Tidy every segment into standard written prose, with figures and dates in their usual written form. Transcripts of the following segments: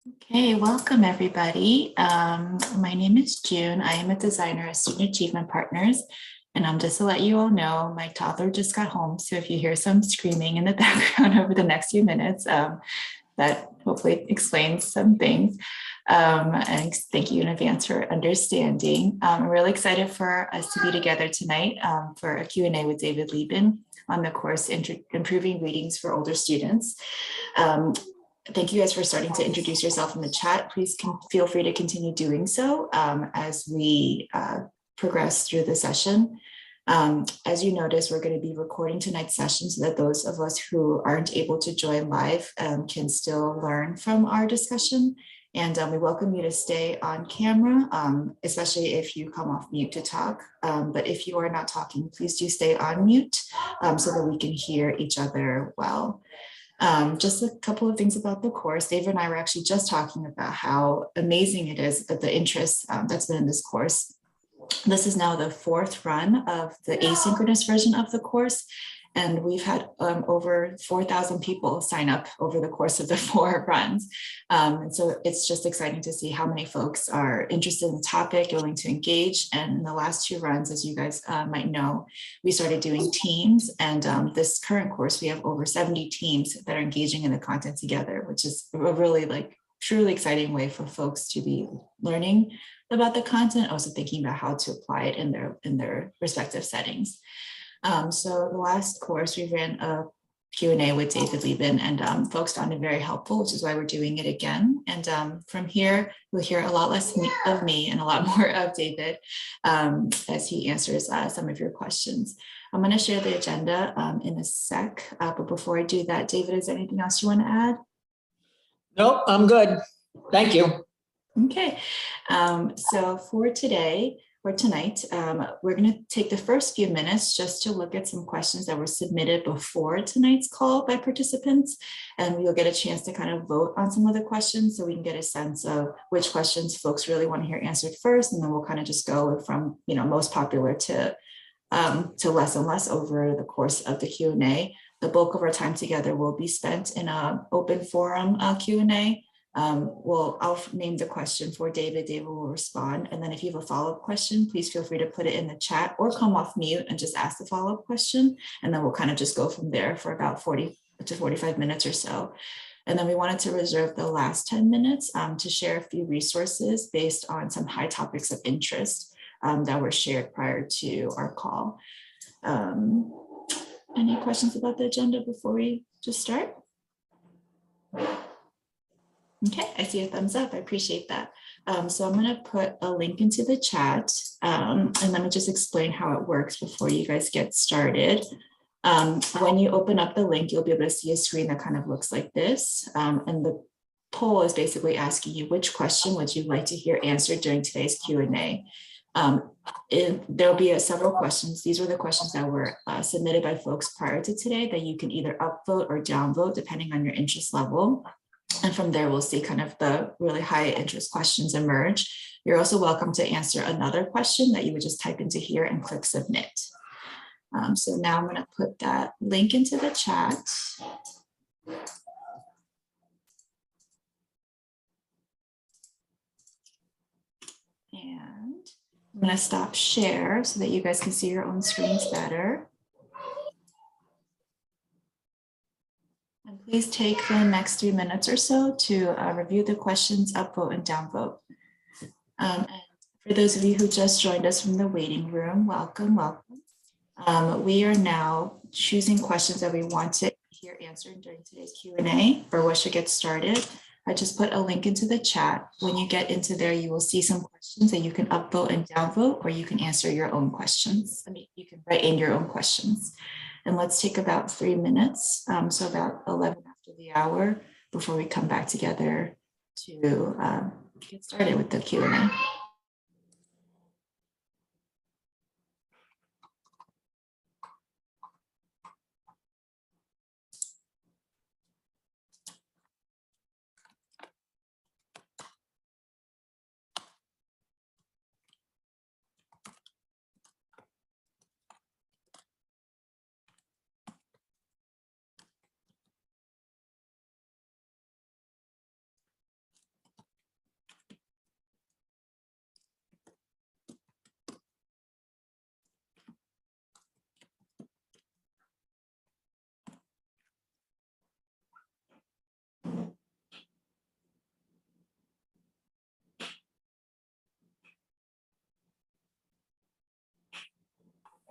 Okay, welcome everybody. My name is June. I am a designer at Student Achievement Partners. And just to let you all know, my toddler just got home. So if you hear some screaming in the background over the next few minutes, that hopefully explains some things. And thank you in advance for understanding. I'm really excited for us to be together tonight for a Q&A with David Liben on the course Improving Readings for Older Students. Thank you guys for starting to introduce yourself in the chat. Please feel free to continue doing so as we progress through the session. As you notice, we're going to be recording tonight's session so that those of us who aren't able to join live can still learn from our discussion. And we welcome you to stay on camera, especially if you come off mute to talk. But if you are not talking, please do stay on mute so that we can hear each other well. Just a couple of things about the course. David and I were actually just talking about how amazing it is that the interest that's been in this course. This is now the fourth run of the asynchronous version of the course. And we've had over 4,000 people sign up over the course of the 4 runs. And so it's just exciting to see how many folks are interested in the topic, willing to engage. And in the last 2 runs, as you guys might know, we started doing teams. And this current course, we have over 70 teams that are engaging in the content together, which is a really truly exciting way for folks to be learning about the content, also thinking about how to apply it in their respective settings. So the last course, we ran a Q&A with David Liben, and folks found it very helpful, which is why we're doing it again. And from here, we'll hear a lot less of me and a lot more of David as he answers some of your questions. I'm going to share the agenda in a sec, but before I do that, David, is there anything else you want to add? Nope, I'm good. Thank you. Okay, so for today, or tonight, we're going to take the first few minutes just to look at some questions that were submitted before tonight's call by participants, and you'll get a chance to kind of vote on some of the questions so we can get a sense of which questions folks really want to hear answered first, and then we'll kind of just go from most popular to less and less over the course of the Q&A. The bulk of our time together will be spent in an open forum Q&A. I'll name the question for David. David will respond. And then if you have a follow-up question, please feel free to put it in the chat or come off mute and just ask the follow-up question. And then we'll kind of just go from there for about 40 to 45 minutes or so. And then we wanted to reserve the last 10 minutes to share a few resources based on some high topics of interest that were shared prior to our call. Any questions about the agenda before we just start? Okay, I see a thumbs up. I appreciate that. So I'm going to put a link into the chat and let me just explain how it works before you guys get started. When you open up the link, you'll be able to see a screen that kind of looks like this. And the poll is basically asking you which question would you like to hear answered during today's Q&A. There'll be several questions. These were the questions that were submitted by folks prior to today that you can either upvote or downvote depending on your interest level. And from there, we'll see kind of the really high interest questions emerge. You're also welcome to answer another question that you would just type into here and click submit. So now I'm going to put that link into the chat. And I'm going to stop share so that you guys can see your own screens better. And please take the next 3 minutes or so to review the questions, upvote and downvote. And for those of you who just joined us from the waiting room, welcome, welcome. We are now choosing questions that we want to hear answered during today's Q&A for what should get started. I just put a link into the chat. When you get into there, you will see some questions that you can upvote and downvote, or you can answer your own questions. I mean, you can write in your own questions. And let's take about 3 minutes, so about 11 after the hour, before we come back together to get started with the Q&A.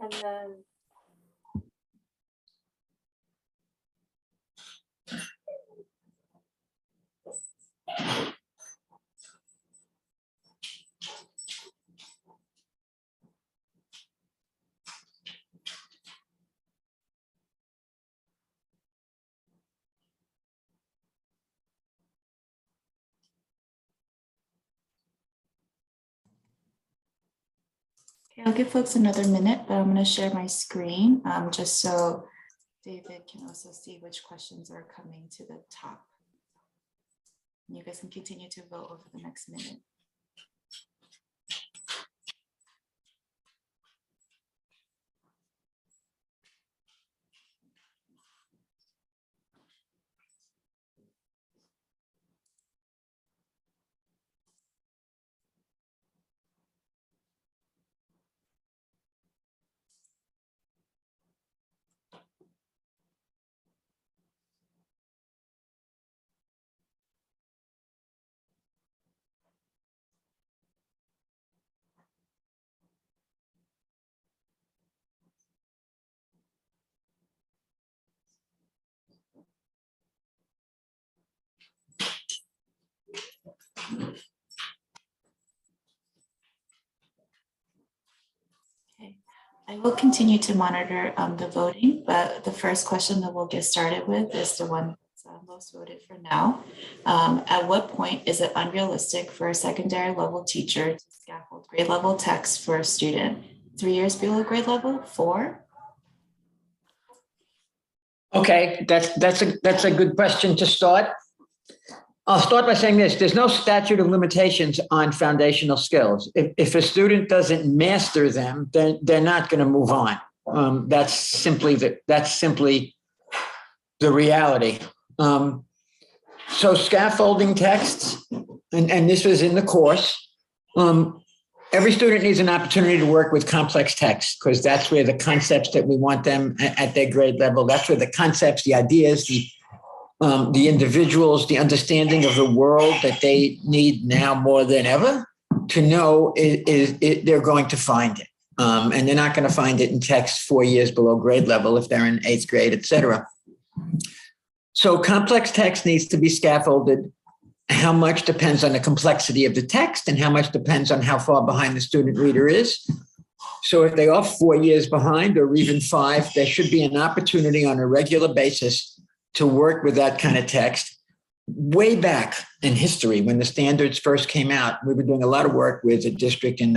And then Okay, I'll give folks another minute, but I'm going to share my screen just so David can also see which questions are coming to the top. You guys can continue to vote over the next minute. Okay, I will continue to monitor the voting, but the first question that we'll get started with is the one that's most voted for now. At what point is it unrealistic for a secondary level teacher to scaffold grade level text for a student? 3 years below grade level? 4? Okay, that's a good question to start. I'll start by saying this: there's no statute of limitations on foundational skills. If a student doesn't master them, then they're not going to move on. That's simply the reality. So scaffolding texts, and this was in the course. Every student needs an opportunity to work with complex text because that's where the concepts that we want them at their grade level. That's where the concepts, the ideas, the individuals, the understanding of the world that they need now more than ever to know they're going to find it. And they're not going to find it in text 4 years below grade level if they're in 8th grade, et cetera. So complex text needs to be scaffolded. How much depends on the complexity of the text and how much depends on how far behind the student reader is. So if they are 4 years behind or even 5, there should be an opportunity on a regular basis to work with that kind of text. Way back in history, when the standards first came out, we were doing a lot of work with a district in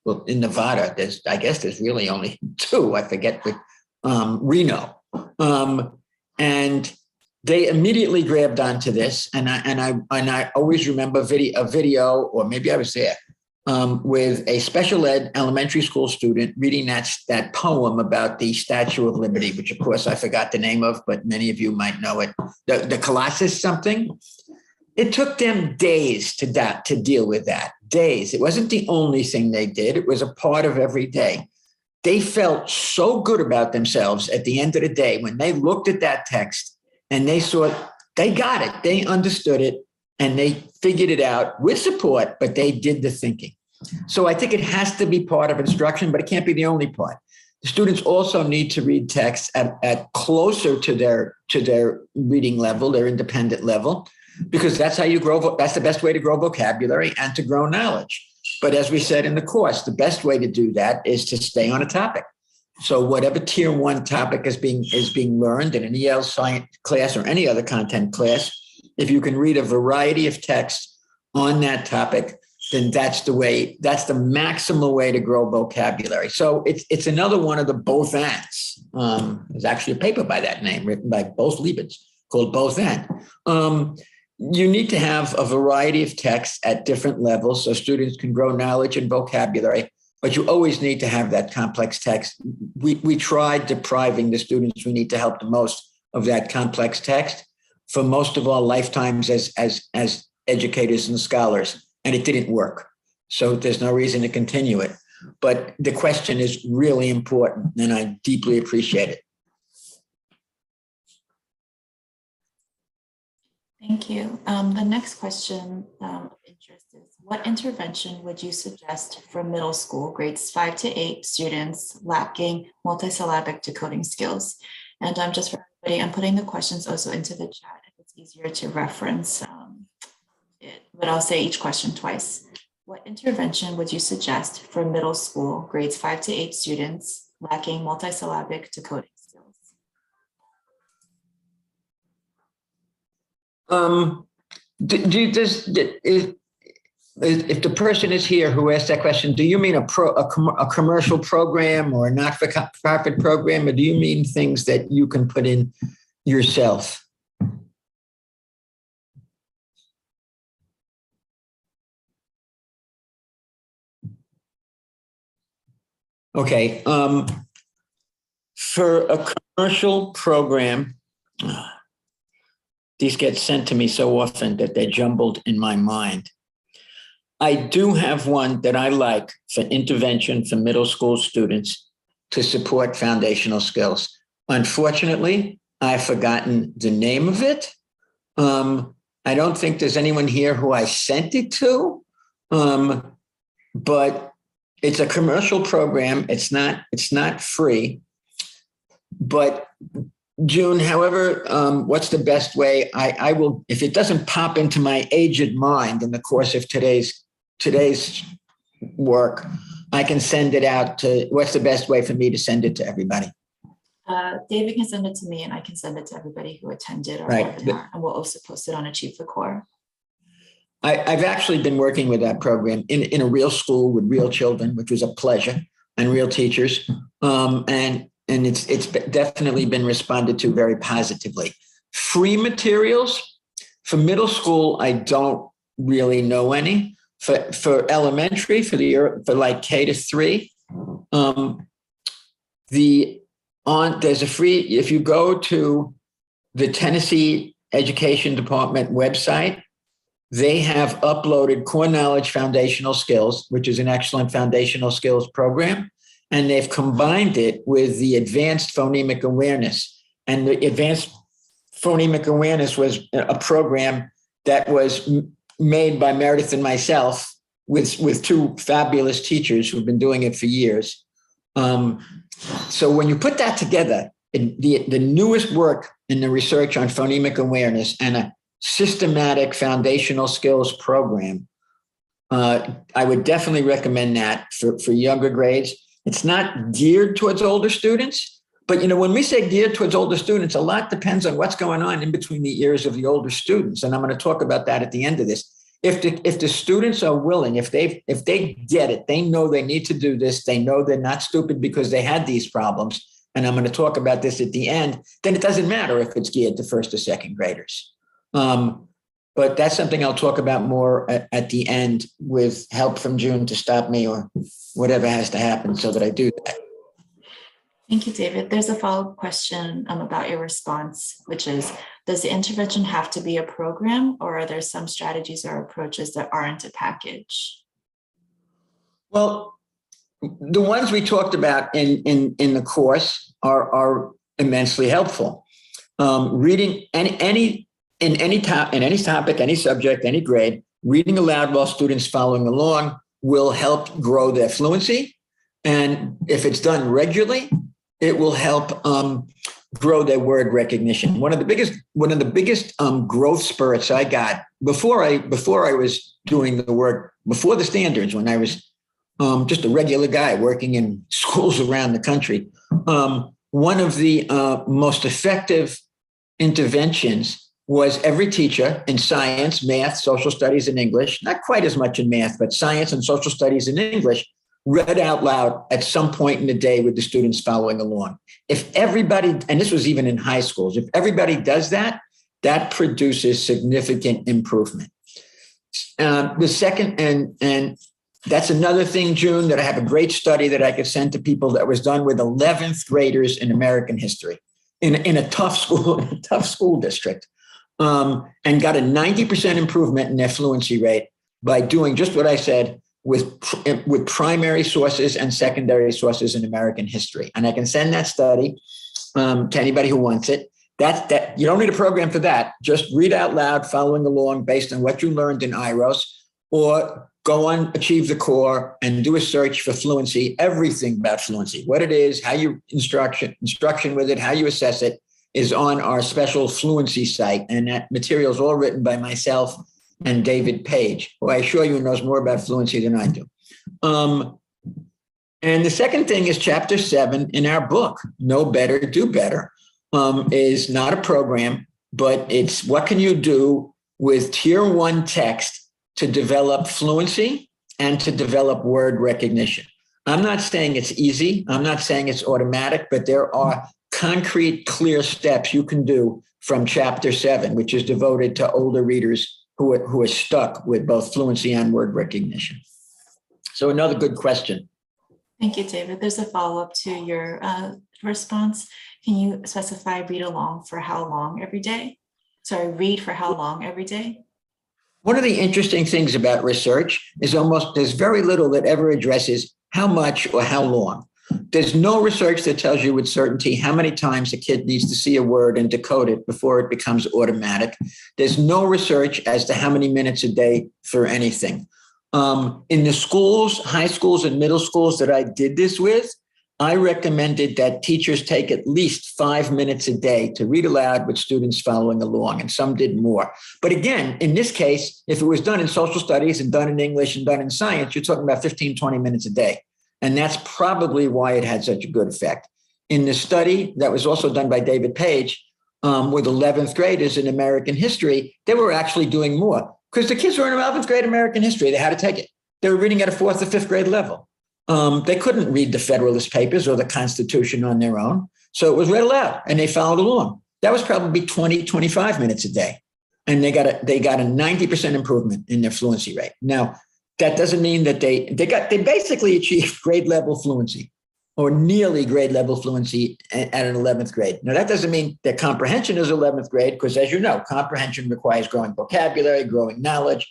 Nevada. There's really only 2, I forget, but Reno. And they immediately grabbed onto this, and I always remember a video, or maybe I was there, with a special ed elementary school student reading that poem about the Statue of Liberty, which of course I forgot the name of, but many of you might know it. The Colossus something. It took them days to deal with that. Days. It wasn't the only thing they did. It was a part of every day. They felt so good about themselves at the end of the day when they looked at that text and they saw they got it, they understood it, and they figured it out with support, but they did the thinking. So I think it has to be part of instruction, but it can't be the only part. The students also need to read text at closer to their reading level, their independent level, because that's how you grow. That's the best way to grow vocabulary and to grow knowledge. But as we said in the course, the best way to do that is to stay on a topic. So whatever tier 1 topic is being learned in an EL science class or any other content class, if you can read a variety of texts on that topic, then that's the maximal way to grow vocabulary. So it's another one of the both ends. There's actually a paper by that name written by both Libens called Both End. You need to have a variety of texts at different levels so students can grow knowledge and vocabulary, but you always need to have that complex text. We tried depriving the students we need to help the most of that complex text for most of our lifetimes as educators and scholars, and it didn't work. So there's no reason to continue it. But the question is really important, and I deeply appreciate it. Thank you. The next question of interest is, what intervention would you suggest for middle school grades 5 to 8 students lacking multisyllabic decoding skills? And just for everybody, I'm putting the questions also into the chat if it's easier to reference it, but I'll say each question twice. What intervention would you suggest for middle school grades 5 to 8 students lacking multisyllabic decoding skills? If the person is here who asked that question, do you mean a commercial program or a not-for-profit program, or do you mean things that you can put in yourself? Okay. For a commercial program, these get sent to me so often that they're jumbled in my mind. I do have one that I like for intervention for middle school students to support foundational skills. Unfortunately, I've forgotten the name of it. I don't think there's anyone here who I sent it to, but it's a commercial program. It's not free, but June, however, what's the best way? I will, if it doesn't pop into my aged mind in the course of today's work, I can send it out to, what's the best way for me to send it to everybody? David can send it to me and I can send it to everybody who attended our Right. webinar, and we'll also post it on Achieve the Core. I've actually been working with that program in a real school with real children, which was a pleasure, and real teachers. And it's definitely been responded to very positively. Free materials for middle school, I don't really know any. For elementary, for like K to 3, there's a free, if you go to the Tennessee Education Department website, they have uploaded Core Knowledge Foundational Skills, which is an excellent foundational skills program. And they've combined it with the Advanced Phonemic Awareness. And the Advanced Phonemic Awareness was a program that was made by Meredith and myself with two fabulous teachers who've been doing it for years. So when you put that together, the newest work in the research on phonemic awareness and a systematic foundational skills program, I would definitely recommend that for younger grades. It's not geared towards older students, but when we say geared towards older students, a lot depends on what's going on in between the ears of the older students. And I'm going to talk about that at the end of this. If the students are willing, if they get it, they know they need to do this, they know they're not stupid because they had these problems, and I'm going to talk about this at the end, then it doesn't matter if it's geared to first or second graders. But that's something I'll talk about more at the end with help from June to stop me or whatever has to happen so that I do that. Thank you, David. There's a follow-up question about your response, which is, does the intervention have to be a program, or are there some strategies or approaches that aren't a package? Well, the ones we talked about in the course are immensely helpful. Reading any topic, any subject, any grade, reading aloud while students following along will help grow their fluency. And if it's done regularly, it will help grow their word recognition. One of the biggest growth spurts I got before I was doing the work, before the standards, when I was just a regular guy working in schools around the country. One of the most effective interventions was every teacher in science, math, social studies, and English, not quite as much in math, but science and social studies and English, read out loud at some point in the day with the students following along. If everybody, and this was even in high schools, if everybody does that, that produces significant improvement. The second, and that's another thing, June, that I have a great study that I could send to people that was done with 11th graders in American history in a tough school district, and got a 90% improvement in their fluency rate by doing just what I said with primary sources and secondary sources in American history. And I can send that study to anybody who wants it. that you don't need a program for that. Just read out loud, following along based on what you learned in IROS, or go on Achieve the Core and do a search for fluency, everything about fluency, what it is, how you instruction with it, how you assess it is on our special fluency site. And that material is all written by myself and David Page, who I assure you knows more about fluency than I do. And the second thing is chapter 7 in our book, Know Better, Do Better, is not a program, but it's what can you do with tier 1 text to develop fluency and to develop word recognition. I'm not saying it's easy. I'm not saying it's automatic, but there are concrete, clear steps you can do from chapter 7, which is devoted to older readers who are stuck with both fluency and word recognition. So another good question. Thank you, David. There's a follow-up to your response. Can you specify read along for how long every day? Sorry, read for how long every day? One of the interesting things about research is there's very little that ever addresses how much or how long. There's no research that tells you with certainty how many times a kid needs to see a word and decode it before it becomes automatic. There's no research as to how many minutes a day for anything. In the schools, high schools and middle schools that I did this with, I recommended that teachers take at least 5 minutes a day to read aloud with students following along, and some did more. But again, in this case, if it was done in social studies and done in English and done in science, you're talking about 15, 20 minutes a day. And that's probably why it had such a good effect. In the study that was also done by David Page with 11th graders in American history, they were actually doing more because the kids were in 11th grade American history. They had to take it. They were reading at a 4th or 5th grade level. They couldn't read the Federalist Papers or the Constitution on their own. So it was read aloud and they followed along. That was probably 20, 25 minutes a day. And they got a 90% improvement in their fluency rate. Now, that doesn't mean that they basically achieved grade level fluency or nearly grade level fluency at an 11th grade. Now, that doesn't mean that comprehension is 11th grade, because as you know, comprehension requires growing vocabulary, growing knowledge.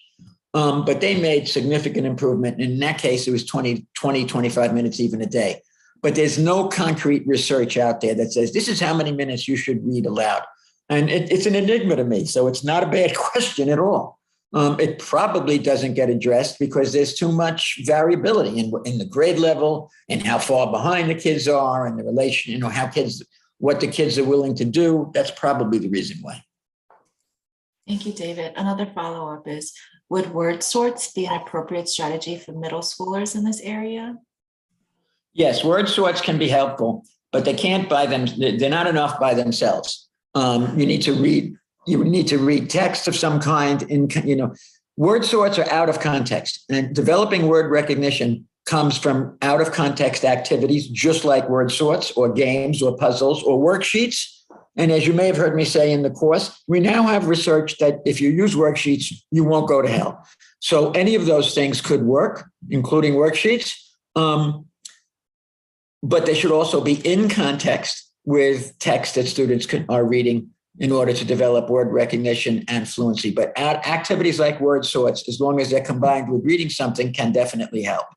But they made significant improvement. In that case, it was 20, 25 minutes even a day. But there's no concrete research out there that says this is how many minutes you should read aloud. And it's an enigma to me. So it's not a bad question at all. It probably doesn't get addressed because there's too much variability in the grade level and how far behind the kids are and the relation, what the kids are willing to do. That's probably the reason why. Thank you, David. Another follow-up is, would word sorts be an appropriate strategy for middle schoolers in this area? Yes, word sorts can be helpful, but they can't by them. They're not enough by themselves. You need to read text of some kind. Word sorts are out of context, and developing word recognition comes from out of context activities, just like word sorts or games or puzzles or worksheets. And as you may have heard me say in the course, we now have research that if you use worksheets, you won't go to hell. So any of those things could work, including worksheets. But they should also be in context with text that students are reading in order to develop word recognition and fluency. But activities like word sorts, as long as they're combined with reading something, can definitely help.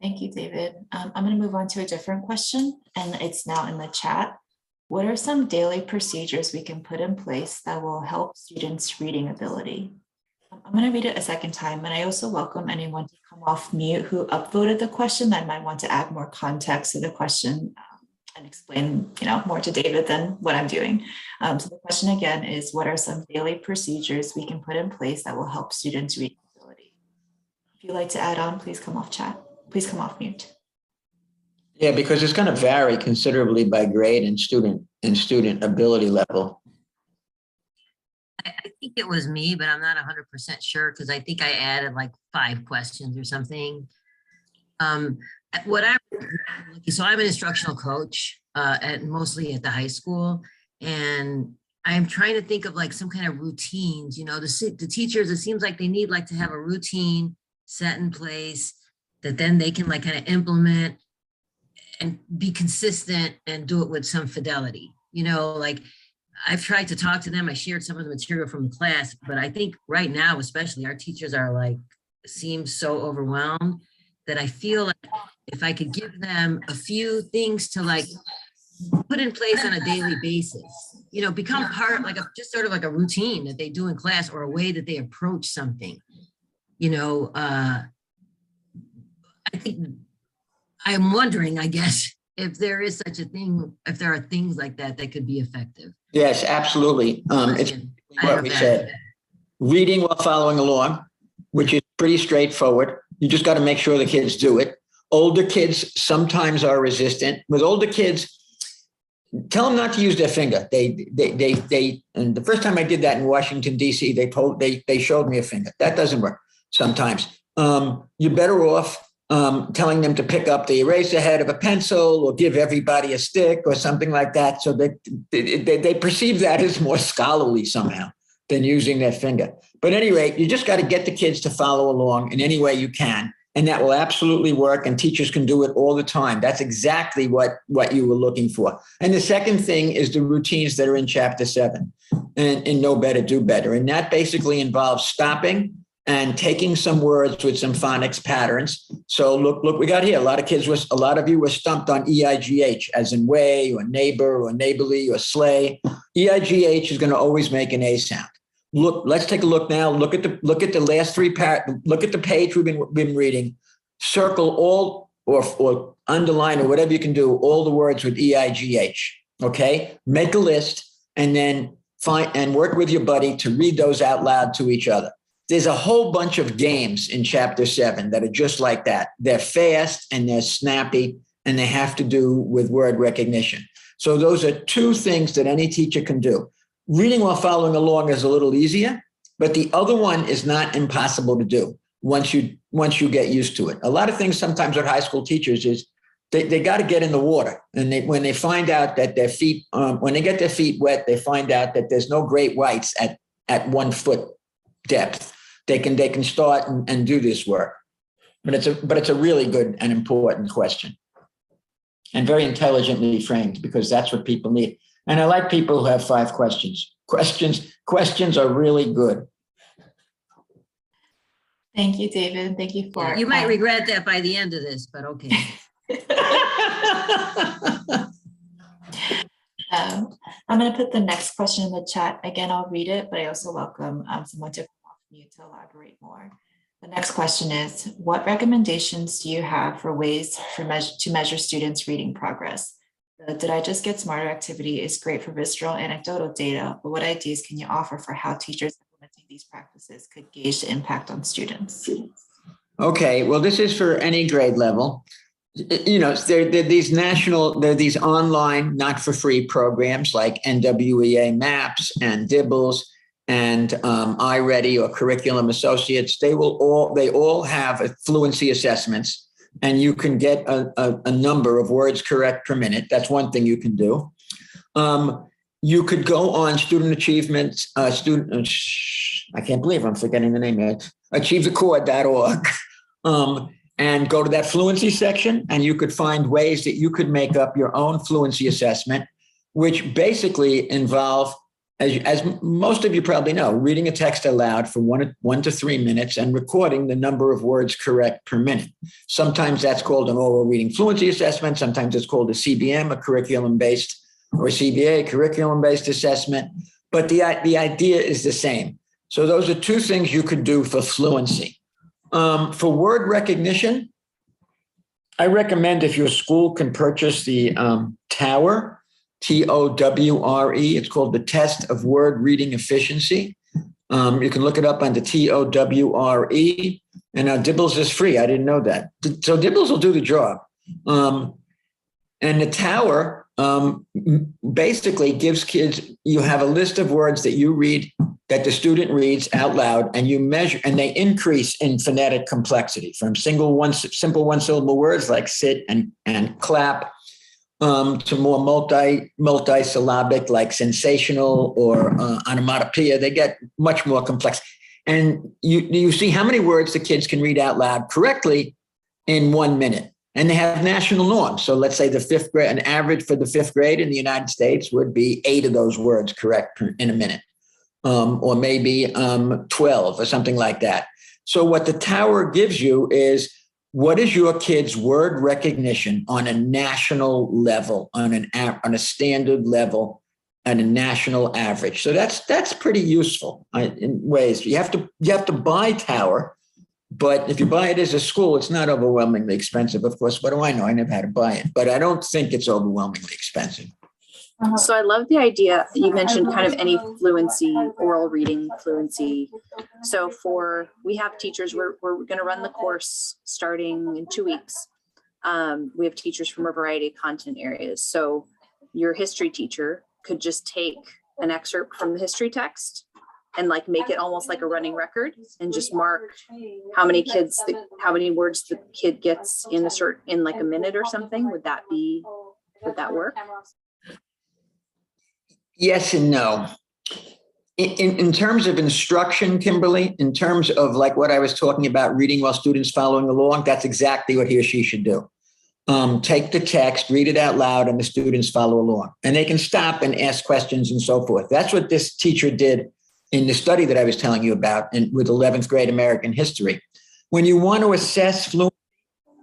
Thank you, David. I'm going to move on to a different question, and it's now in the chat. What are some daily procedures we can put in place that will help students' reading ability? I'm going to read it a second time, and I also welcome anyone to come off mute who upvoted the question that might want to add more context to the question and explain, more to David than what I'm doing. So the question again is, what are some daily procedures we can put in place that will help students' reading ability? If you'd like to add on, please come off chat. Please come off mute. Yeah, because it's going to vary considerably by grade and student ability level. I think it was me, but I'm not 100% sure because I think I added like 5 questions or something. So I'm an instructional coach mostly at the high school, and I'm trying to think of like some kind of routines. The teachers, it seems like they need like to have a routine set in place that then they can like kind of implement and be consistent and do it with some fidelity. Like I've tried to talk to them. I shared some of the material from the class, but I think right now, especially, our teachers seem so overwhelmed that I feel like if I could give them a few things to like put in place on a daily basis, become part, just sort of like a routine that they do in class, or a way that they approach something. I think I'm wondering, I guess, if there is such a thing, if there are things like that that could be effective. Yes, absolutely. It's what we said. Reading while following along, which is pretty straightforward. You just got to make sure the kids do it. Older kids sometimes are resistant. With older kids, tell them not to use their finger. They and the first time I did that in Washington, D.C., they showed me a finger. That doesn't work sometimes. You're better off telling them to pick up the eraser head of a pencil, or give everybody a stick or something like that, so that they perceive that as more scholarly somehow than using their finger. But at any rate, you just got to get the kids to follow along in any way you can. And that will absolutely work. And teachers can do it all the time. That's exactly what you were looking for. And the second thing is the routines that are in Chapter 7 and Know Better, Do Better. And that basically involves stopping and taking some words with some phonics patterns. So look, we got here. A lot of you were stumped on EIGH, as in way, or neighbor, or neighborly, or sleigh. EIGH is going to always make an A sound. Look, let's take a look now. Look at the last three look at the page we've been reading. Circle all or underline, or whatever you can do, all the words with EIGH. Okay, make a list and then find and work with your buddy to read those out loud to each other. There's a whole bunch of games in Chapter 7 that are just like that. They're fast and they're snappy, and they have to do with word recognition. So those are two things that any teacher can do. Reading while following along is a little easier, but the other one is not impossible to do once you get used to it. A lot of things sometimes with high school teachers is they got to get in the water. And when they find out that their feet, when they get their feet wet, they find out that there's no great whites at 1 foot depth. They can start and do this work. But it's a really good and important question, and very intelligently framed, because that's what people need. And I like people who have 5 questions. Questions are really good. Thank you, David. Thank you for. You might regret that by the end of this, but okay. I'm going to put the next question in the chat. Again, I'll read it, but I also welcome someone to come off mute to elaborate more. The next question is, what recommendations do you have for ways to measure students' reading progress? The Did I Just Get Smarter activity is great for visceral anecdotal data, but what ideas can you offer for how teachers implementing these practices could gauge the impact on students? Okay, well, this is for any grade level. There are these online, not for free programs like NWEA Maps and Dibbles and iReady or Curriculum Associates. They all have fluency assessments. And you can get a number of words correct per minute. That's one thing you can do. You could go on student achievements, I can't believe I'm forgetting the name yet, achievethecore.org, and go to that fluency section, and you could find ways that you could make up your own fluency assessment, which basically involve, as most of you probably know, reading a text aloud for 1 to 3 minutes and recording the number of words correct per minute. Sometimes that's called an oral reading fluency assessment. Sometimes it's called a CBM, a curriculum-based, or CBA, curriculum-based assessment. But the idea is the same. So those are 2 things you could do for fluency. For word recognition, I recommend, if your school can purchase the Tower, TOWRE. It's called the Test of Word Reading Efficiency. You can look it up on the TOWRE. And Dibbles is free. I didn't know that. So Dibbles will do the job. And the Tower basically gives kids, you have a list of words that you read, that the student reads out loud, and you measure, and they increase in phonetic complexity from simple 1-syllable words like sit and clap, to more multi-syllabic like sensational or onomatopoeia. They get much more complex. And you see how many words the kids can read out loud correctly in 1 minute. And they have national norms. So let's say the 5th grade, an average for the 5th grade in the United States would be 8 of those words correct in a minute, or maybe 12 or something like that. So what the Tower gives you is what is your kid's word recognition on a national level, on a standard level, and a national average? So that's pretty useful in ways. You have to buy Tower, but if you buy it as a school, it's not overwhelmingly expensive. Of course, what do I know? I never had to buy it, but I don't think it's overwhelmingly expensive. So I love the idea you mentioned, kind of any fluency, oral reading fluency. So we have teachers, we're going to run the course starting in 2 weeks. We have teachers from a variety of content areas. So your history teacher could just take an excerpt from the history text and like make it almost like a running record and just mark how many words the kid gets in like a minute or something. Would that work? Yes and no. In terms of instruction, Kimberly, in terms of like what I was talking about, reading while students following along, that's exactly what he or she should do. Take the text, read it out loud, and the students follow along. And they can stop and ask questions and so forth. That's what this teacher did in the study that I was telling you about with 11th grade American history. When you want to assess fluency,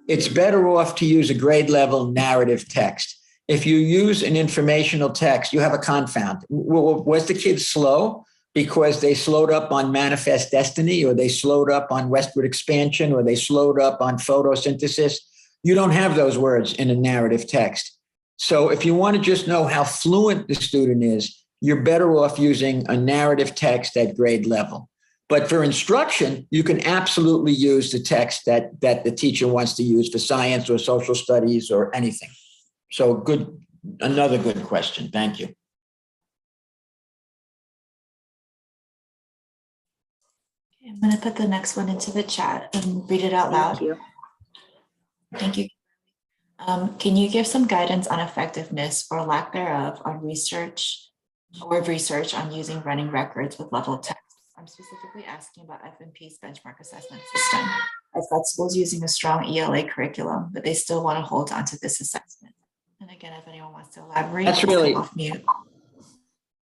it's better off to use a grade level narrative text. If you use an informational text, you have a confound. Was the kid slow because they slowed up on manifest destiny, or they slowed up on westward expansion, or they slowed up on photosynthesis? You don't have those words in a narrative text. So if you want to just know how fluent the student is, you're better off using a narrative text at grade level. But for instruction, you can absolutely use the text that the teacher wants to use for science or social studies or anything. So another good question. Thank you. I'm going to put the next one into the chat and read it out loud. Thank you. Can you give some guidance on effectiveness or lack thereof on research on using running records with level text? I'm specifically asking about FNP's benchmark assessment system. I've got schools using a strong ELA curriculum, but they still want to hold on to this assessment. And again, if anyone wants to elaborate, That's really off mute.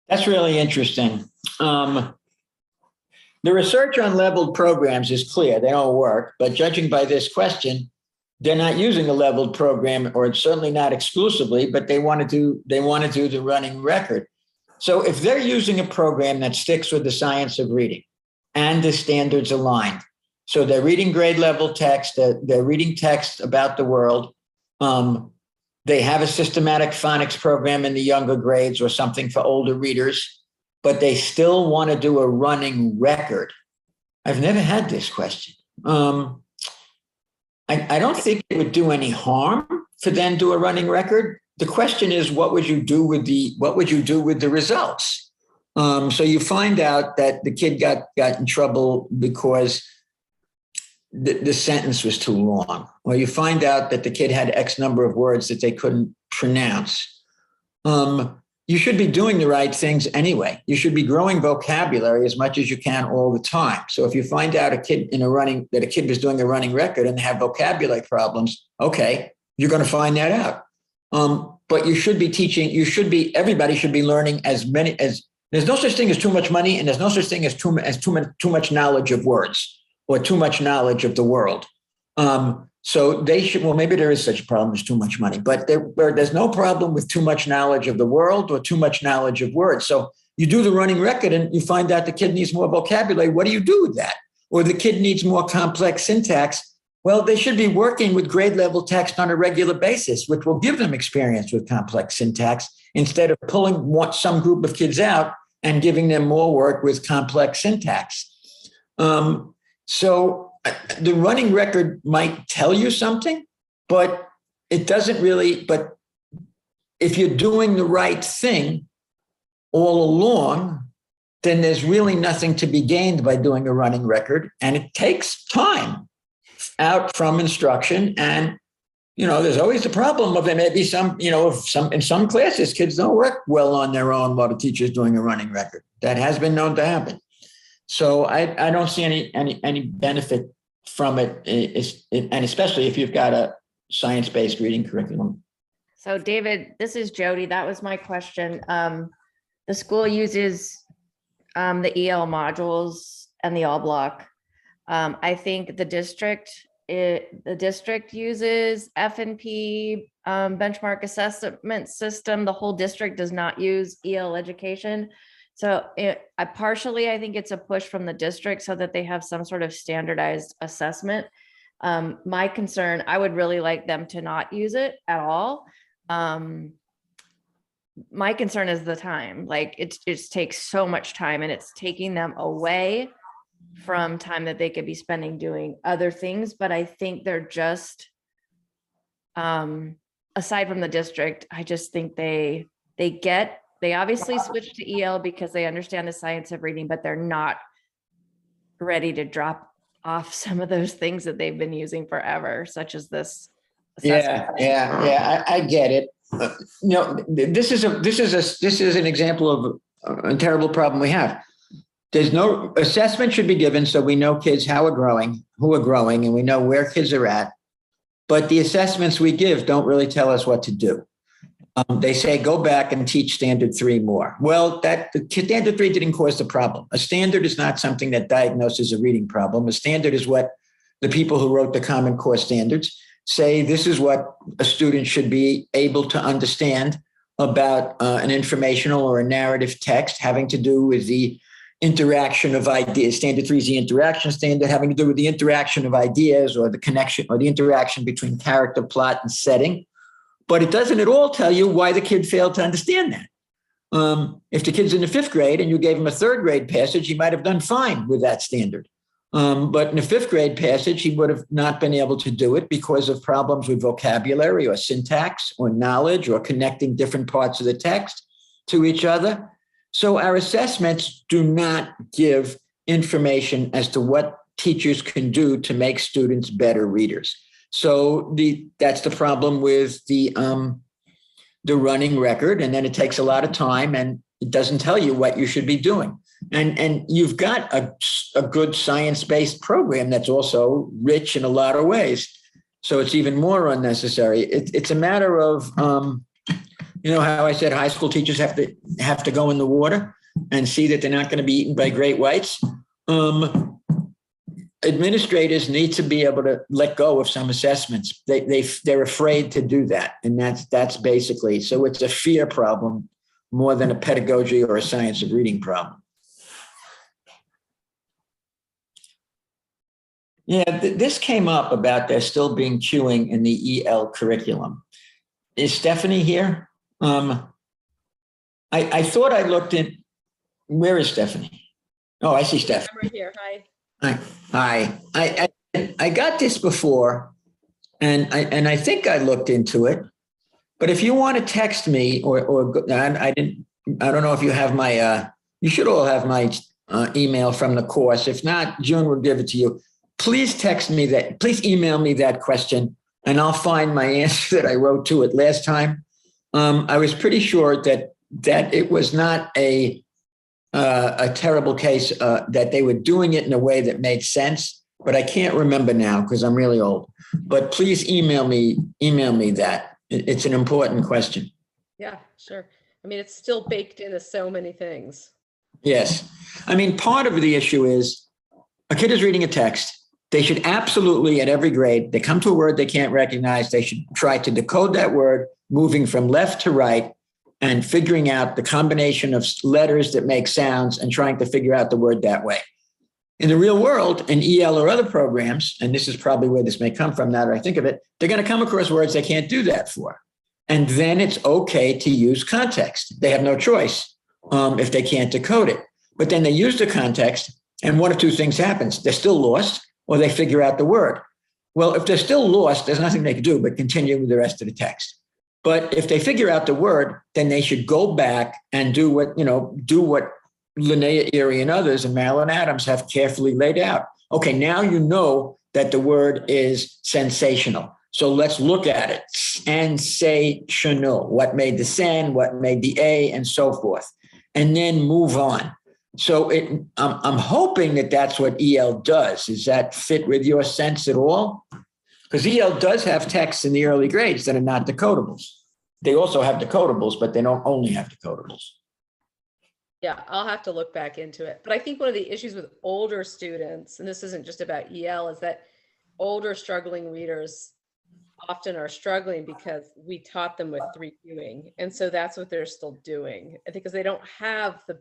That's really interesting. The research on leveled programs is clear. They don't work, but judging by this question, they're not using a leveled program, or it's certainly not exclusively, but they want to do the running record. So if they're using a program that sticks with the science of reading and the standards aligned, so they're reading grade level text, they're reading text about the world, they have a systematic phonics program in the younger grades or something for older readers, but they still want to do a running record. I've never had this question. I don't think it would do any harm for them to do a running record. The question is, what would you do with the results? So you find out that the kid got in trouble because the sentence was too long, or you find out that the kid had X number of words that they couldn't pronounce. You should be doing the right things anyway. You should be growing vocabulary as much as you can all the time. So if you find out a kid was doing a running record and they have vocabulary problems, okay, you're going to find that out. But you should be teaching. Everybody should be learning there's no such thing as too much money, and there's no such thing as too much knowledge of words or too much knowledge of the world. So they should, well, maybe there is such a problem as too much money, but there's no problem with too much knowledge of the world or too much knowledge of words. So you do the running record and you find out the kid needs more vocabulary. What do you do with that? Or the kid needs more complex syntax. Well, they should be working with grade level text on a regular basis, which will give them experience with complex syntax instead of pulling some group of kids out and giving them more work with complex syntax. So the running record might tell you something, but it doesn't really. But if you're doing the right thing all along, then there's really nothing to be gained by doing a running record. And it takes time out from instruction. And, there's always the problem of there may be in some classes, kids don't work well on their own while the teacher's doing a running record. That has been known to happen. So I don't see any benefit from it, and especially if you've got a science-based reading curriculum. So David, this is Jody. That was my question. The school uses the EL modules and the all block. I think the district the district uses F&P benchmark assessment system. The whole district does not use EL education. So I think it's a push from the district so that they have some sort of standardized assessment. My concern, I would really like them to not use it at all. My concern is the time. Like it just takes so much time, and it's taking them away from time that they could be spending doing other things. But I think they're just, aside from the district, I just think they obviously switched to EL because they understand the science of reading, but they're not ready to drop off some of those things that they've been using forever, such as this assessment. Yeah. I get it. This is an example of a terrible problem we have. There's no assessment should be given, so we know kids who are growing, and we know where kids are at. But the assessments we give don't really tell us what to do. They say go back and teach standard 3 more. Well, the standard 3 didn't cause the problem. A standard is not something that diagnoses a reading problem. A standard is what the people who wrote the Common Core standards say. This is what a student should be able to understand about an informational or a narrative text having to do with the interaction of ideas. Standard 3 is the interaction standard having to do with the interaction of ideas or the connection or the interaction between character, plot, and setting. But it doesn't at all tell you why the kid failed to understand that. If the kid's in the 5th grade and you gave him a 3rd grade passage, he might have done fine with that standard. But in a 5th grade passage, he would have not been able to do it because of problems with vocabulary or syntax or knowledge or connecting different parts of the text to each other. So our assessments do not give information as to what teachers can do to make students better readers. So that's the problem with the running record. And then it takes a lot of time and it doesn't tell you what you should be doing. And you've got a good science-based program that's also rich in a lot of ways. So it's even more unnecessary. It's a matter of, how I said high school teachers have to go in the water and see that they're not going to be eaten by great whites. Administrators need to be able to let go of some assessments. They're afraid to do that. And that's basically, so it's a fear problem more than a pedagogy or a science of reading problem. Yeah, this came up about there still being cueing in the EL curriculum. Is Stephanie here? I thought I looked in. Where is Stephanie? Oh, I see Stephanie. I'm right here. Hi. Hi. I got this before, and I think I looked into it. But if you want to text me, or I don't know if you have my. You should all have my email from the course. If not, June will give it to you. Please text me that. Please email me that question, and I'll find my answer that I wrote to it last time. I was pretty sure that it was not a terrible case, that they were doing it in a way that made sense, but I can't remember now because I'm really old. But please email me that. It's an important question. Yeah, sure. I mean, it's still baked into so many things. Yes. I mean, part of the issue is a kid is reading a text. They should absolutely, at every grade, they come to a word they can't recognize. They should try to decode that word, moving from left to right and figuring out the combination of letters that make sounds and trying to figure out the word that way. In the real world, in EL or other programs, and this is probably where this may come from now that I think of it, they're going to come across words they can't do that for. And then it's okay to use context. They have no choice if they can't decode it. But then they use the context and one of two things happens. They're still lost or they figure out the word. Well, if they're still lost, there's nothing they can do but continue with the rest of the text. But if they figure out the word, then they should go back and do what Linnea Erie and others and Marilyn Adams have carefully laid out. Okay, now you know that the word is sensational. So let's look at it. Sensational. What made the sen, what made the a, and so forth. And then move on. So I'm hoping that that's what EL does. Does that fit with your sense at all? Because EL does have texts in the early grades that are not decodables. They also have decodables, but they don't only have decodables. Yeah, I'll have to look back into it. But I think one of the issues with older students, and this isn't just about EL, is that older struggling readers often are struggling because we taught them with 3 cueing. And so that's what they're still doing. I think because they don't have the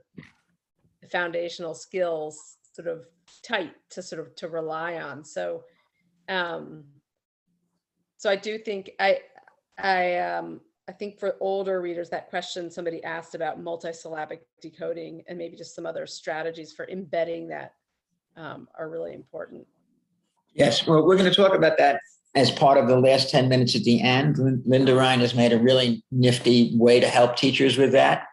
foundational skills sort of tight to rely on. So, so I do think I think for older readers, that question somebody asked about multi-syllabic decoding and maybe just some other strategies for embedding that are really important. Yes, well, we're going to talk about that as part of the last 10 minutes at the end. Linda Ryan has made a really nifty way to help teachers with that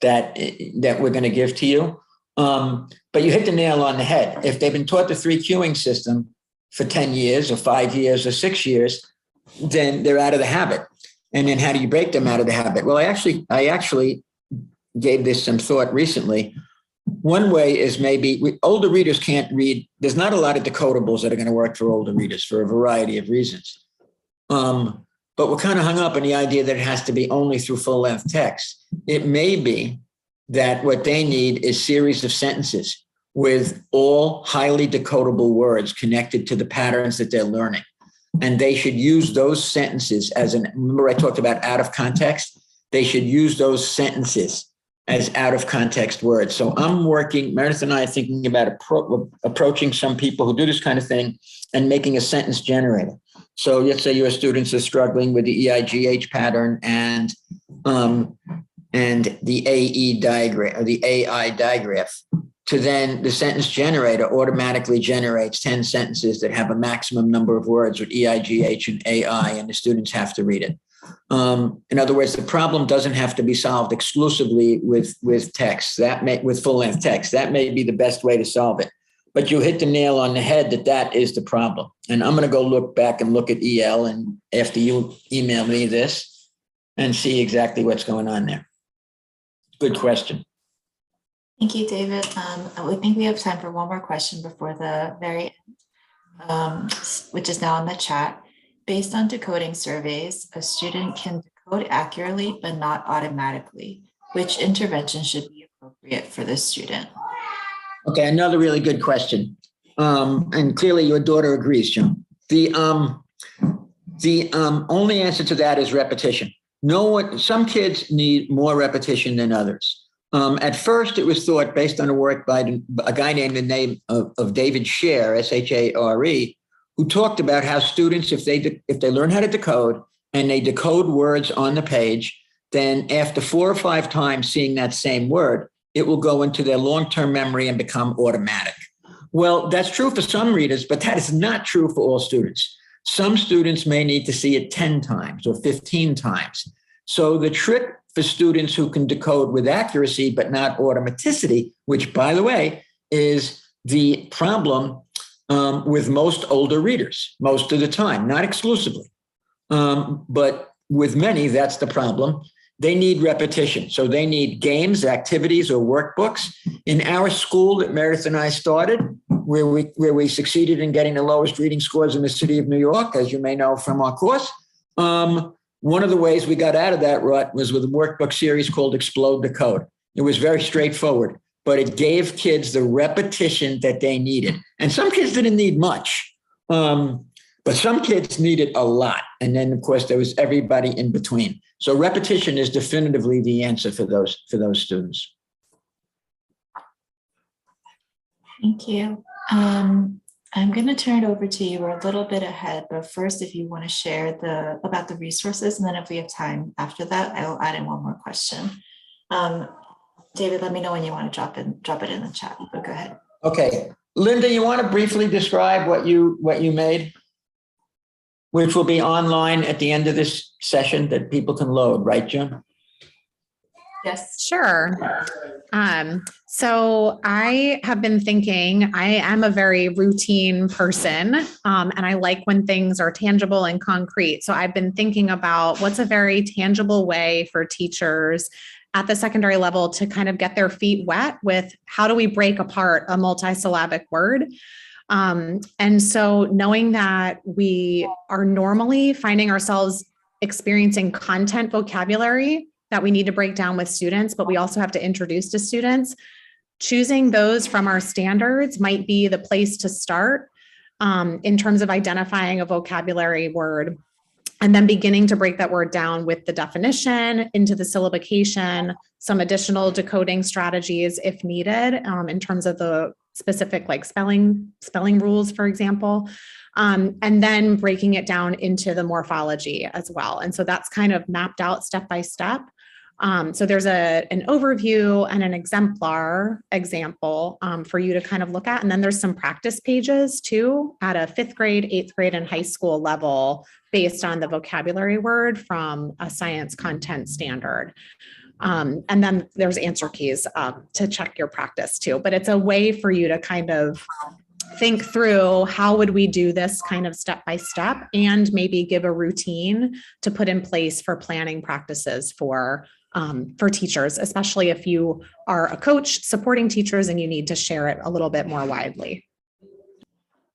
we're going to give to you. But you hit the nail on the head. If they've been taught the 3 cueing system for 10 years or 5 years or 6 years, then they're out of the habit. And then how do you break them out of the habit? Well, I actually gave this some thought recently. One way is maybe older readers can't read. There's not a lot of decodables that are going to work for older readers for a variety of reasons. But we're kind of hung up on the idea that it has to be only through full length text. It may be that what they need is series of sentences with all highly decodable words connected to the patterns that they're learning. And they should use those sentences remember I talked about out of context? They should use those sentences as out of context words. So Meredith and I are thinking about approaching some people who do this kind of thing and making a sentence generator. So let's say your students are struggling with the EIGH pattern and the AE diagram or the AI digraph. To then the sentence generator automatically generates 10 sentences that have a maximum number of words with EIGH and AI, and the students have to read it. In other words, the problem doesn't have to be solved exclusively with text, with full length text. That may be the best way to solve it. But you hit the nail on the head that is the problem. And I'm going to go look back and look at EL and after you email me this and see exactly what's going on there. Good question. Thank you, David. We think we have time for one more question before the very end, which is now in the chat. Based on decoding surveys, a student can decode accurately, but not automatically. Which intervention should be appropriate for the student? Okay, another really good question. And clearly your daughter agrees, Joan. The only answer to that is repetition. Some kids need more repetition than others. At first, it was thought, based on a work by a guy named the name of David Scher, S-H-A-R-E, who talked about how students, if they learn how to decode and they decode words on the page, then after 4 or 5 times seeing that same word, it will go into their long-term memory and become automatic. Well, that's true for some readers, but that is not true for all students. Some students may need to see it 10 times or 15 times. So the trick for students who can decode with accuracy, but not automaticity, which, by the way, is the problem with most older readers, most of the time, not exclusively. But with many, that's the problem. They need repetition. So they need games, activities, or workbooks. In our school that Meredith and I started, where we succeeded in getting the lowest reading scores in the city of New York, as you may know from our course, one of the ways we got out of that rut was with a workbook series called Explode the Code. It was very straightforward, but it gave kids the repetition that they needed. And some kids didn't need much, but some kids needed a lot. And then, of course, there was everybody in between. So repetition is definitively the answer for those students. Thank you. I'm going to turn it over to you. We're a little bit ahead, but first, if you want to share about the resources, and then if we have time after that, I will add in one more question. David, let me know when you want to drop it in the chat, but go ahead. Okay. Linda, you want to briefly describe what you made, which will be online at the end of this session that people can load, right, June? Yes. Sure. So I have been thinking, I am a very routine person, and I like when things are tangible and concrete. So I've been thinking about what's a very tangible way for teachers at the secondary level to kind of get their feet wet with how do we break apart a multi-syllabic word. And so knowing that we are normally finding ourselves experiencing content vocabulary that we need to break down with students, but we also have to introduce to students, choosing those from our standards might be the place to start. in terms of identifying a vocabulary word and then beginning to break that word down with the definition into the syllabication, some additional decoding strategies if needed, in terms of the specific like spelling rules, for example, and then breaking it down into the morphology as well. And so that's kind of mapped out step by step. So there's an overview and an exemplar example for you to kind of look at. And then there's some practice pages too at a 5th grade, 8th grade, and high school level based on the vocabulary word from a science content standard. And then there's answer keys to check your practice too. But it's a way for you to kind of think through how would we do this kind of step by step and maybe give a routine to put in place for planning practices for teachers, especially if you are a coach supporting teachers and you need to share it a little bit more widely.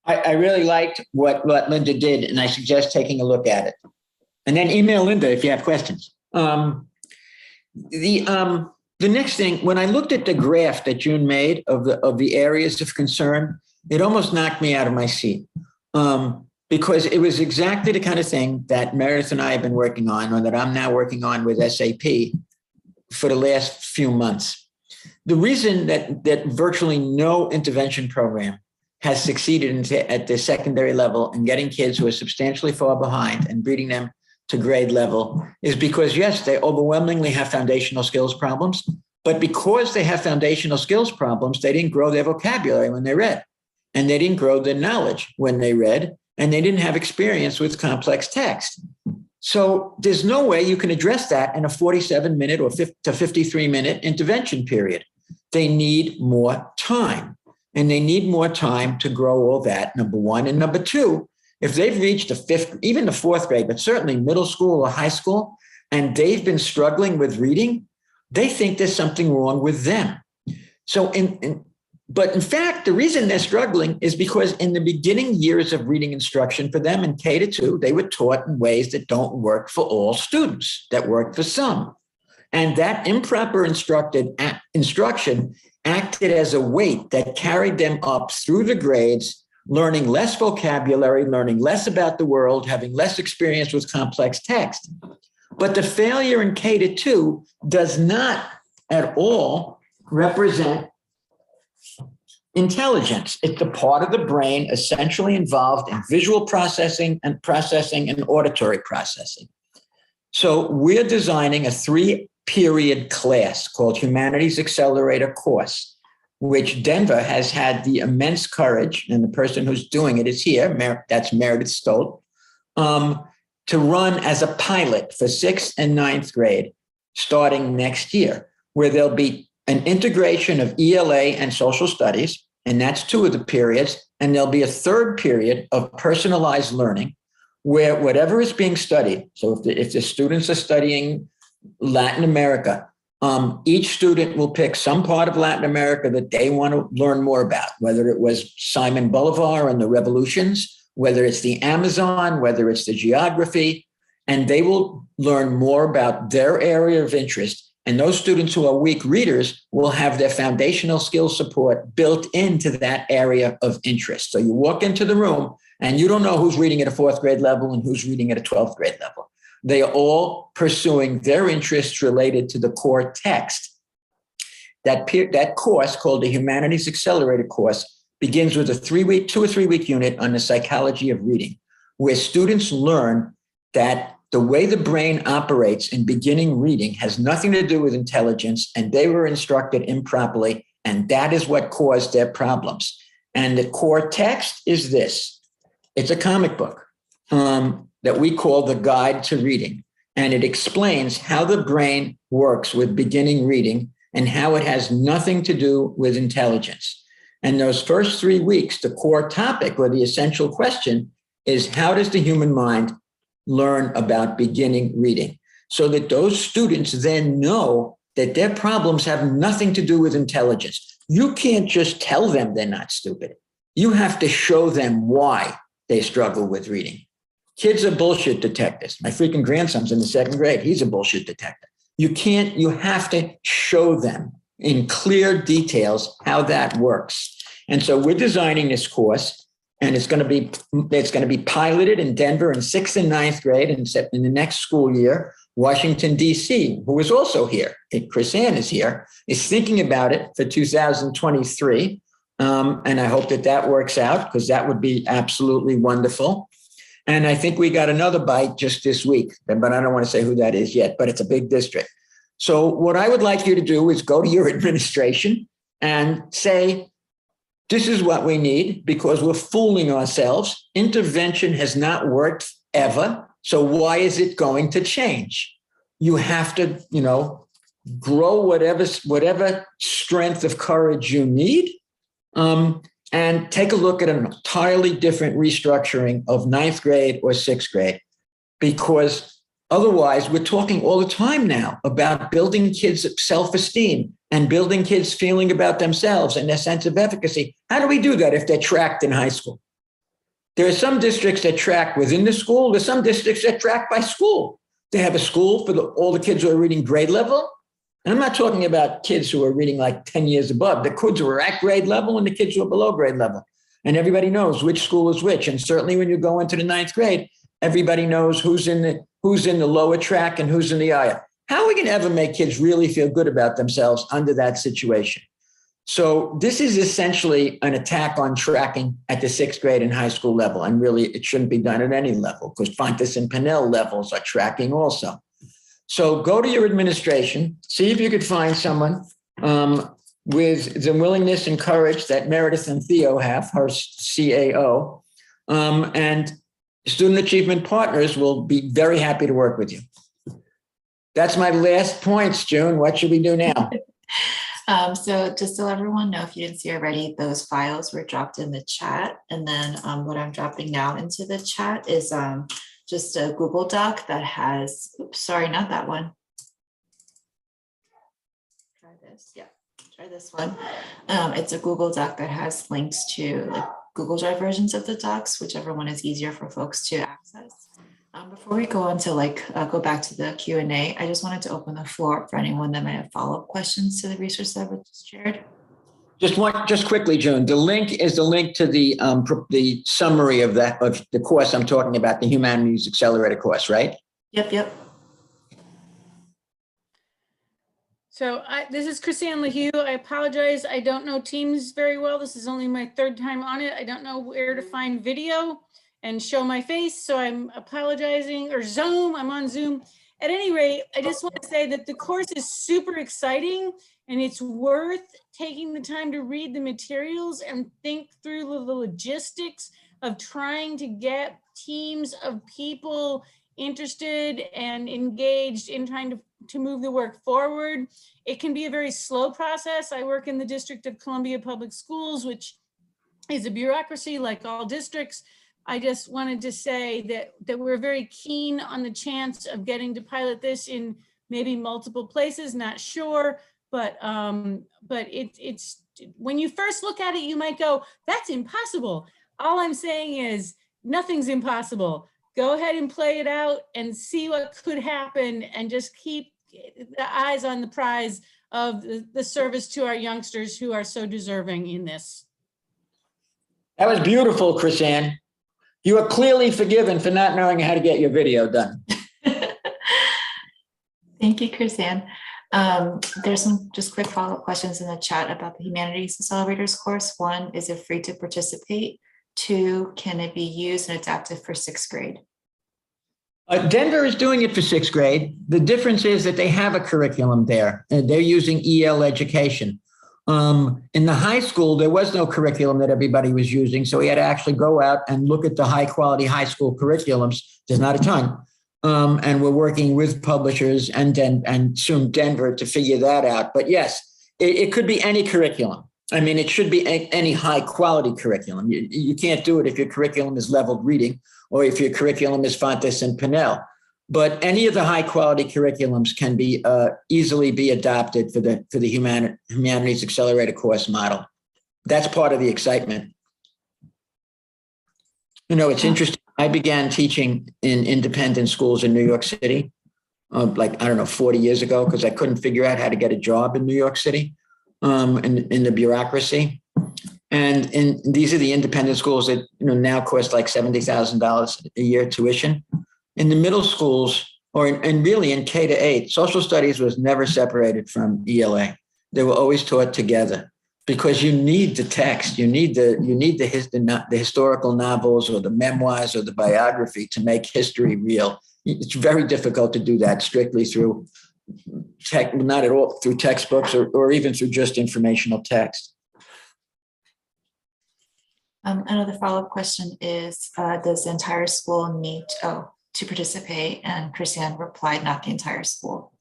I really liked what Linda did, and I suggest taking a look at it. And then email Linda if you have questions. The next thing, when I looked at the graph that June made of the areas of concern, it almost knocked me out of my seat. Because it was exactly the kind of thing that Meredith and I have been working on, or that I'm now working on with SAP for the last few months. The reason that virtually no intervention program has succeeded at the secondary level in getting kids who are substantially far behind and bringing them to grade level is because, yes, they overwhelmingly have foundational skills problems, but because they have foundational skills problems, they didn't grow their vocabulary when they read, and they didn't grow their knowledge when they read, and they didn't have experience with complex text. So there's no way you can address that in a 47-minute or 50 to 53-minute intervention period. They need more time, and they need more time to grow all that, number one. And number two, if they've reached the 5th, even the 4th grade, but certainly middle school or high school, and they've been struggling with reading, they think there's something wrong with them. So but in fact, the reason they're struggling is because in the beginning years of reading instruction for them in K to 2, they were taught in ways that don't work for all students, that work for some. And that improper instruction acted as a weight that carried them up through the grades, learning less vocabulary, learning less about the world, having less experience with complex text. But the failure in K to 2 does not at all represent intelligence. It's the part of the brain essentially involved in visual processing and auditory processing. So we're designing a 3-period class called Humanities Accelerator course, which Denver has had the immense courage, and the person who's doing it is here, that's Meredith Stolt, to run as a pilot for 6th and 9th grade starting next year, where there'll be an integration of ELA and social studies, and that's 2 of the periods. And there'll be a 3rd period of personalized learning where whatever is being studied. So if the students are studying Latin America, each student will pick some part of Latin America that they want to learn more about, whether it was Simon Bolivar and the revolutions, whether it's the Amazon, whether it's the geography, and they will learn more about their area of interest. And those students who are weak readers will have their foundational skill support built into that area of interest. So you walk into the room and you don't know who's reading at a 4th grade level and who's reading at a 12th grade level. They are all pursuing their interests related to the core text. That course, called the Humanities Accelerated course, begins with a 2 or 3 week unit on the psychology of reading, where students learn that the way the brain operates in beginning reading has nothing to do with intelligence, and they were instructed improperly, and that is what caused their problems. And the core text is this. It's a comic book that we call the Guide to Reading, and it explains how the brain works with beginning reading and how it has nothing to do with intelligence. And those first 3 weeks, the core topic or the essential question is, how does the human mind learn about beginning reading, so that those students then know that their problems have nothing to do with intelligence. You can't just tell them they're not stupid. You have to show them why they struggle with reading. Kids are bullshit detectors. My freaking grandson's in the 2nd grade. He's a bullshit detector. You have to show them in clear details how that works. And so we're designing this course, and it's going to be piloted in Denver in 6th and 9th grade, and in the next school year. Washington, D.C., who is also here, Chris Ann is here, is thinking about it for 2023. And I hope that works out, because that would be absolutely wonderful. And I think we got another bite just this week, but I don't want to say who that is yet, but it's a big district. So what I would like you to do is go to your administration and say, this is what we need, because we're fooling ourselves. Intervention has not worked ever. So why is it going to change? You have to, grow whatever strength of courage you need, and take a look at an entirely different restructuring of 9th grade or 6th grade, because otherwise we're talking all the time now about building kids' self-esteem and building kids' feeling about themselves and their sense of efficacy. How do we do that if they're tracked in high school? There are some districts that track within the school. There's some districts that track by school. They have a school for all the kids who are reading grade level. And I'm not talking about kids who are reading like 10 years above. The kids who are at grade level and the kids who are below grade level. And everybody knows which school is which. And certainly when you go into the 9th grade, everybody knows who's in the lower track and who's in the higher. How are we going to ever make kids really feel good about themselves under that situation? So this is essentially an attack on tracking at the 6th grade and high school level. And really, it shouldn't be done at any level, because Fontes and Pinnell levels are tracking also. So go to your administration, see if you could find someone with the willingness and courage that Meredith and Theo have, her CAO, and Student Achievement Partners will be very happy to work with you. That's my last points, June. What should we do now? So just to let everyone know, if you didn't see already, those files were dropped in the chat. And then what I'm dropping now into the chat is just a Google Doc that has, oops, sorry, not that one. Try this, yeah, try this one. It's a Google Doc that has links to like Google Drive versions of the docs, whichever one is easier for folks to access. Before we go on to go back to the Q&A, I just wanted to open the floor for anyone that might have follow-up questions to the research that was just shared. Just quickly, June, the link is the link to the summary of the course I'm talking about, the Humanities Accelerator course, right? Yep. So this is Chrisanne LaHue. I apologize. I don't know Teams very well. This is only my 3rd time on it. I don't know where to find video and show my face. So I'm apologizing, or Zoom, I'm on Zoom. At any rate, I just want to say that the course is super exciting, and it's worth taking the time to read the materials and think through the logistics of trying to get teams of people interested and engaged in trying to move the work forward. It can be a very slow process. I work in the District of Columbia Public Schools, which is a bureaucracy like all districts. I just wanted to say that we're very keen on the chance of getting to pilot this in maybe multiple places, not sure, but it's when you first look at it, you might go, that's impossible. All I'm saying is nothing's impossible. Go ahead and play it out and see what could happen, and just keep the eyes on the prize of the service to our youngsters who are so deserving in this. That was beautiful, Chrisanne. You are clearly forgiven for not knowing how to get your video done. Thank you, Chrisanne. There's some just quick follow-up questions in the chat about the Humanities Accelerators course. 1, is it free to participate? 2, can it be used and adapted for 6th grade? Denver is doing it for 6th grade. The difference is that they have a curriculum there, and they're using EL education. In the high school, there was no curriculum that everybody was using, so we had to actually go out and look at the high quality high school curriculums. There's not a ton. And we're working with publishers and soon Denver to figure that out. But yes, it could be any curriculum. I mean, it should be any high quality curriculum. You can't do it if your curriculum is leveled reading or if your curriculum is Fontes and Pinnell. But any of the high quality curriculums can be easily be adopted for the Humanities Accelerator course model. That's part of the excitement. You know, it's interesting. I began teaching in independent schools in New York City, 40 years ago, because I couldn't figure out how to get a job in New York City, in the bureaucracy. And these are the independent schools that now cost like $70,000 a year tuition. In the middle schools, and really in K to 8, social studies was never separated from ELA. They were always taught together because you need the text, you need the historical novels or the memoirs or the biography to make history real. It's very difficult to do that strictly through not at all through textbooks or even through just informational text. Another follow-up question is, does the entire school need to participate? And Christiane replied, not the entire school.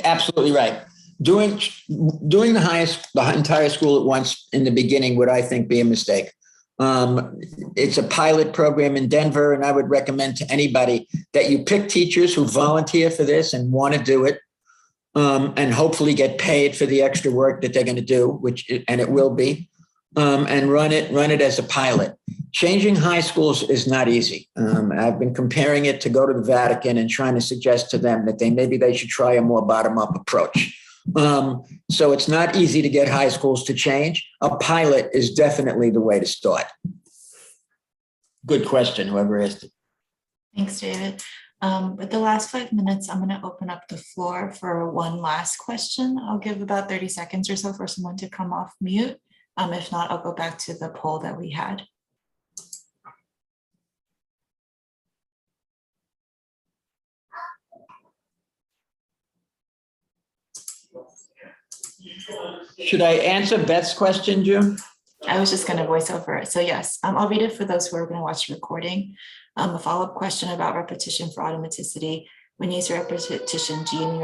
Absolutely right. Doing the entire school at once in the beginning would, I think, be a mistake. It's a pilot program in Denver, and I would recommend to anybody that you pick teachers who volunteer for this and want to do it, and hopefully get paid for the extra work that they're going to do, and it will be, and run it as a pilot. Changing high schools is not easy. I've been comparing it to go to the Vatican and trying to suggest to them that maybe they should try a more bottom-up approach. So it's not easy to get high schools to change. A pilot is definitely the way to start. Good question, whoever asked it. Thanks, David. With the last 5 minutes, I'm going to open up the floor for one last question. I'll give about 30 seconds or so for someone to come off mute. If not, I'll go back to the poll that we had. Should I answer Beth's question, June? I was just going to voice over it. So yes, I'll read it for those who are going to watch the recording. A follow-up question about repetition for automaticity. When you use repetition, do you mean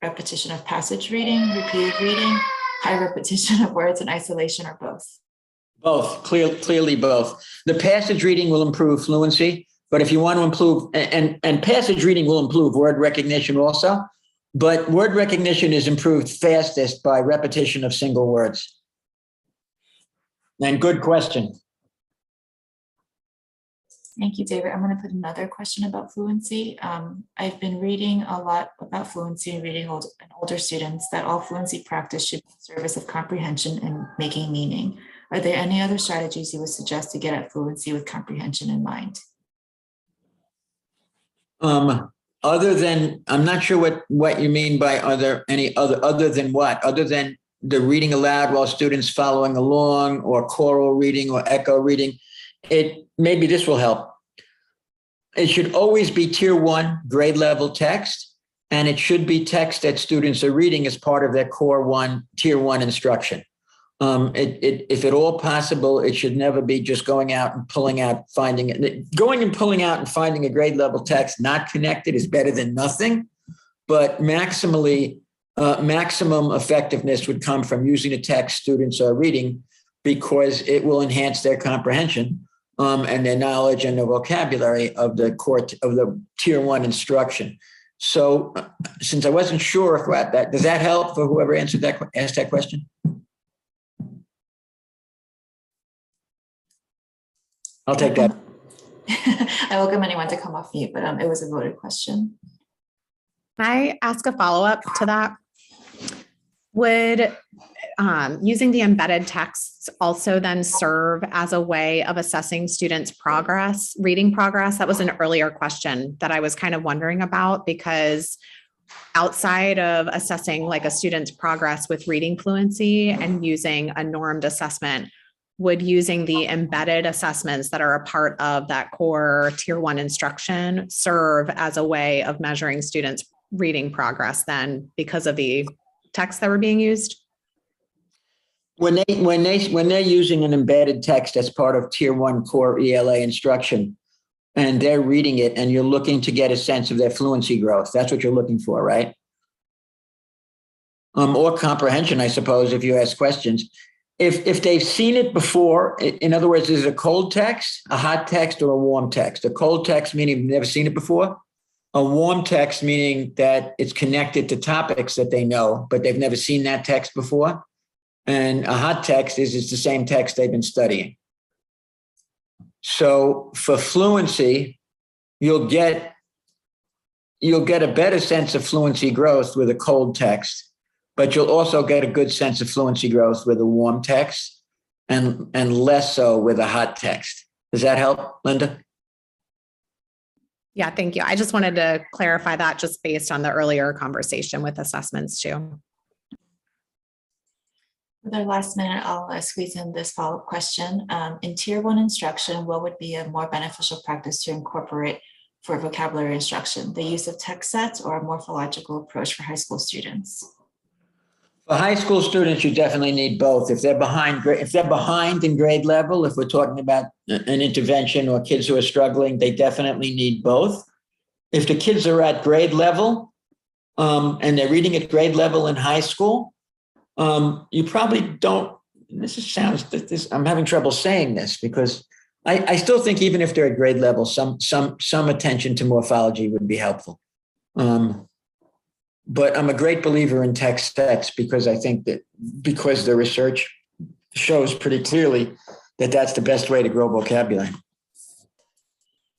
repetition of passage reading, repeated reading, high repetition of words in isolation, or both? Both, clearly both. The passage reading will improve fluency, but if you want to improve, and passage reading will improve word recognition also, but word recognition is improved fastest by repetition of single words. And good question. Thank you, David. I'm going to put another question about fluency. I've been reading a lot about fluency and reading older students that all fluency practice should be in service of comprehension and making meaning. Are there any other strategies you would suggest to get at fluency with comprehension in mind? Other than, I'm not sure what you mean by other than what? Other than the reading aloud while students following along, or choral reading or echo reading, maybe this will help. It should always be tier 1 grade level text, and it should be text that students are reading as part of their tier 1 instruction. If at all possible, it should never be just going out and pulling out, finding a grade level text not connected is better than nothing, but maximum effectiveness would come from using a text students are reading, because it will enhance their comprehension and their knowledge and their vocabulary of the tier 1 instruction. So since I wasn't sure about that, does that help for whoever asked that question? I'll take that. I welcome anyone to come off mute, but it was a voted question. Can I ask a follow-up to that? Would using the embedded texts also then serve as a way of assessing students' progress, reading progress? That was an earlier question that I was kind of wondering about, because outside of assessing like a student's progress with reading fluency and using a normed assessment, would using the embedded assessments that are a part of that core tier 1 instruction serve as a way of measuring students' reading progress then, because of the texts that were being used? When they're using an embedded text as part of tier 1 core ELA instruction, and they're reading it, and you're looking to get a sense of their fluency growth, that's what you're looking for, right? Or comprehension, I suppose, if you ask questions. If they've seen it before, in other words, is it a cold text, a hot text, or a warm text? A cold text meaning you've never seen it before. A warm text meaning that it's connected to topics that they know, but they've never seen that text before. And a hot text is it's the same text they've been studying. So for fluency, you'll get a better sense of fluency growth with a cold text, but you'll also get a good sense of fluency growth with a warm text. and less so with a hot text. Does that help, Linda? Yeah, thank you. I just wanted to clarify that just based on the earlier conversation with assessments too. For the last minute, I'll squeeze in this follow-up question. In Tier 1 instruction, what would be a more beneficial practice to incorporate for vocabulary instruction? The use of text sets or a morphological approach for high school students? For high school students, you definitely need both. If they're behind in grade level, if we're talking about an intervention or kids who are struggling, they definitely need both. If the kids are at grade level and they're reading at grade level in high school, you probably don't. I'm having trouble saying this because I still think even if they're at grade level, some attention to morphology would be helpful. But I'm a great believer in text sets because I think that because the research shows pretty clearly that that's the best way to grow vocabulary.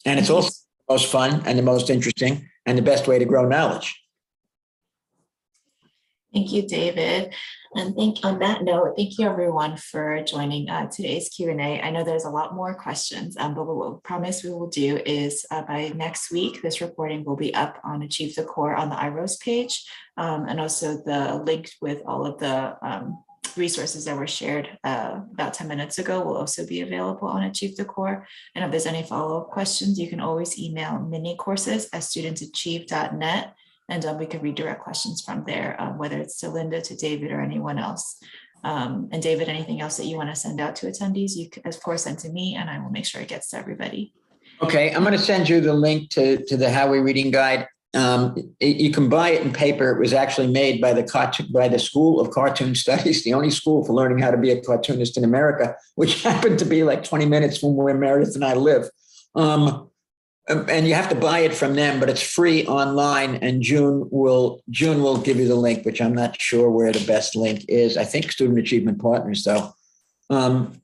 And it's also the most fun and the most interesting and the best way to grow knowledge. Thank you, David. And on that note, thank you everyone for joining today's Q&A. I know there's a lot more questions, but what we promise we will do is by next week, this recording will be up on Achieve the Core on the IROS page, and also the link with all of the resources that were shared about 10 minutes ago will also be available on Achieve the Core. And if there's any follow-up questions, you can always email minicourses@studentsachieve.net. And we can redirect questions from there, whether it's to Linda, to David, or anyone else. And David, anything else that you want to send out to attendees, you can, of course, send to me, and I will make sure it gets to everybody. Okay, I'm going to send you the link to the How We Reading Guide. You can buy it in paper. It was actually made by the School of Cartoon Studies, the only school for learning how to be a cartoonist in America, which happened to be like 20 minutes from where Meredith and I live. And you have to buy it from them, but it's free online. And June will give you the link, which I'm not sure where the best link is. I think Student Achievement Partners, though. And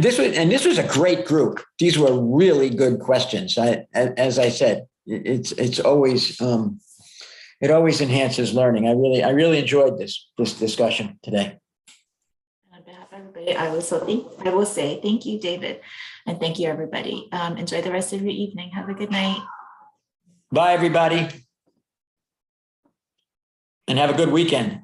this was a great group. These were really good questions. As I said, it's always it always enhances learning. I really enjoyed this discussion today. On behalf of everybody, I will say thank you, David. And thank you, everybody. Enjoy the rest of your evening. Have a good night. Bye, everybody. And have a good weekend.